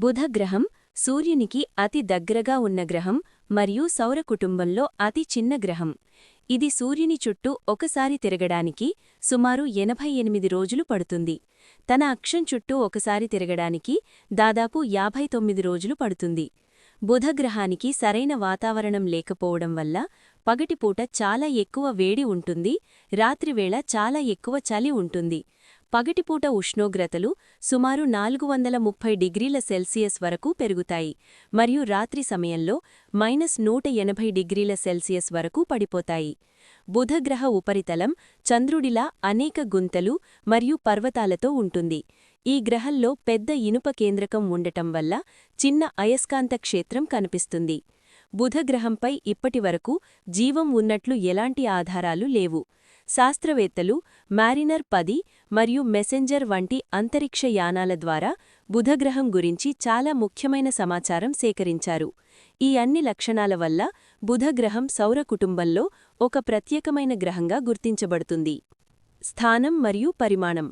బుధ గ్రహం సూర్యునికి అతి దగ్గరగా ఉన్న గ్రహం మరియు సౌర కుటుంబంలో అతి చిన్న గ్రహం. ఇది సూర్యుని చుట్టూ ఒకసారి తిరగడానికి సుమారు 88 రోజులు పడుతుంది. తన అక్షం చుట్టూ ఒకసారి తిరగడానికి దాదాపు 59 రోజులు పడుతుంది. బుధగ్రహానికి సరైన వాతావరణం లేకపోవడం వల్ల పగటిపూట చాలా ఎక్కువ వేడి ఉంటుంది, రాత్రివేళ చాలా ఎక్కువ చలి ఉంటుంది. పగటిపూట ఉష్ణోగ్రతలు సుమారు 430 డిగ్రీల సెల్సియస్ వరకు పెరుగుతాయి మరియు రాత్రి సమయంలో -180 డిగ్రీల సెల్సియస్ వరకు పడిపోతాయి. బుధగ్రహ ఉపరితలం చంద్రుడిలా అనేక గుంతలు మరియు పర్వతాలతో ఉంటుంది. ఈ గ్రహంలో పెద్ద ఇనుప కేంద్రకం ఉండటం వల్ల చిన్న అయస్కాంత క్షేత్రం కనిపిస్తుంది. బుధగ్రహంపై ఇప్పటివరకు జీవం ఉన్నట్లు ఎలాంటి ఆధారాలు లేవు. శాస్త్రవేత్తలు మారినర్ 10 మరియు మెసెంజర్ వంటి అంతరిక్ష యానాల ద్వారా బుధగ్రహం గురించి చాలా ముఖ్యమైన సమాచారం సేకరించారు. ఈ అన్ని లక్షణాల వల్ల బుధగ్రహం సౌర కుటుంబంలో ఒక ప్రత్యేకమైన గ్రహంగా గుర్తించబడుతుంది. స్థానం మరియు పరిమాణం.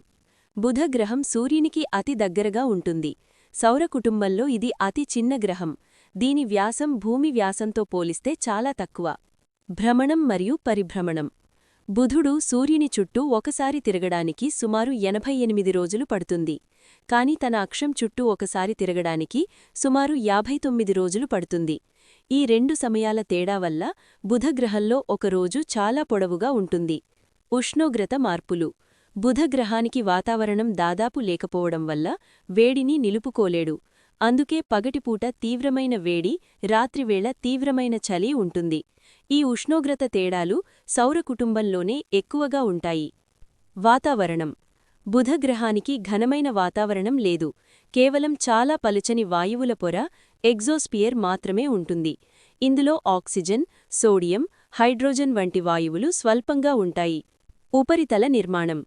బుధగ్రహం సూర్యునికి అతి దగ్గరగా ఉంటుంది. సౌర కుటుంబంలో ఇది అతి చిన్న గ్రహం. దీని వ్యాసం భూమి వ్యాసంతో పోలిస్తే చాలా తక్కువ. భ్రమణం మరియు పరిభ్రమణం. బుధుడు సూర్యుని చుట్టూ ఒకసారి తిరగడానికి సుమారు 88 రోజులు పడుతుంది, కాని తన అక్షం చుట్టూ ఒకసారి తిరగడానికి సుమారు 59 రోజులు పడుతుంది. ఈ రెండు సమయాల తేడా వల్ల బుధగ్రహంలో ఒక రోజు చాలా పొడవుగా ఉంటుంది. ఉష్ణోగ్రత మార్పులు. బుధగ్రహానికి వాతావరణం దాదాపు లేకపోవడం వల్ల వేడిని నిలుపుకోలేడు. అందుకే పగటిపూట తీవ్రమైన వేడి, రాత్రివేళ తీవ్రమైన చలి ఉంటుంది. ఈ ఉష్ణోగ్రత తేడాలు సౌర కుటుంబంలోనే ఎక్కువగా ఉంటాయి. వాతావరణం. బుధగ్రహానికి ఘనమైన వాతావరణం లేదు. కేవలం చాలా పలుచని వాయువుల పొర, ఎగ్జోస్పియర్ మాత్రమే ఉంటుంది. ఇందులో ఆక్సిజన్, సోడియం, హైడ్రోజన్ వంటి వాయువులు స్వల్పంగా ఉంటాయి. ఉపరితల నిర్మాణం.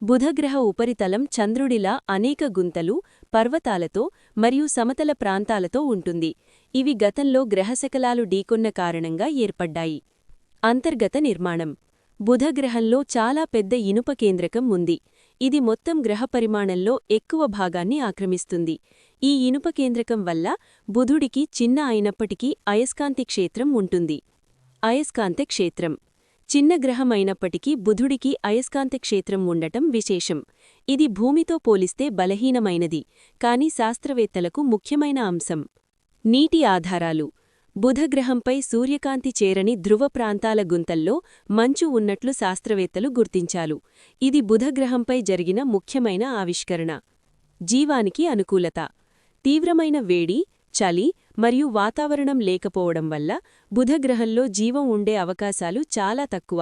బుధగ్రహ ఉపరితలం చంద్రుడిలా అనేక గుంతలు, పర్వతాలతో మరియు సమతల ప్రాంతాలతో ఉంటుంది. ఇవి గతంలో గ్రహశకలాలు ఢీకొన్న కారణంగా ఏర్పడ్డాయి. అంతర్గత నిర్మాణం. బుధగ్రహంలో చాలా పెద్ద ఇనుప కేంద్రకం ఉంది. ఇది మొత్తం గ్రహ పరిమాణంలో ఎక్కువ భాగాన్ని ఆక్రమిస్తుంది. ఈ ఇనుప కేంద్రకం వల్ల బుధుడికి చిన్న అయినప్పటికీ అయస్కాంత క్షేత్రం ఉంటుంది. అయస్కాంత క్షేత్రం. చిన్న గ్రహం అయినప్పటికీ బుధుడికి అయస్కాంత క్షేత్రం ఉండటం విశేషం. ఇది భూమితో పోలిస్తే బలహీనమైనది, కానీ శాస్త్రవేత్తలకు ముఖ్యమైన అంశం. నీటి ఆధారాలు. బుధగ్రహంపై సూర్యకాంతి చేరని ధృవ ప్రాంతాల గుంతల్లో మంచు ఉన్నట్లు శాస్త్రవేత్తలు గుర్తించారు. ఇది బుధగ్రహంపై జరిగిన ముఖ్యమైన ఆవిష్కరణ. జీవానికి అనుకూలత. తీవ్రమైన వేడి, చలి మరియు వాతావరణం లేకపోవడం వల్ల బుధగ్రహంలో జీవం ఉండే అవకాశాలు చాలా తక్కువ.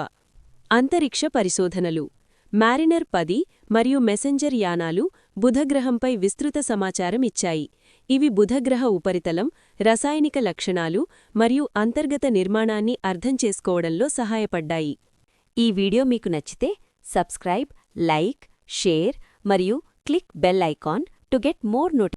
అంతరిక్ష పరిశోధనలు. మారినర్ 10 మరియు మెసెంజర్ యానాలు బుధగ్రహంపై విస్తృత సమాచారం ఇచ్చాయి. ఇవి బుధగ్రహ ఉపరితలం, రసాయనిక లక్షణాలు మరియు అంతర్గత నిర్మాణాన్ని అర్థం చేసుకోవడంలో సహాయపడ్డాయి. ఈ వీడియో మీకు నచ్చితే సబ్స్క్రైబ్, లైక్, షేర్ మరియు click bell icon to get more notifications.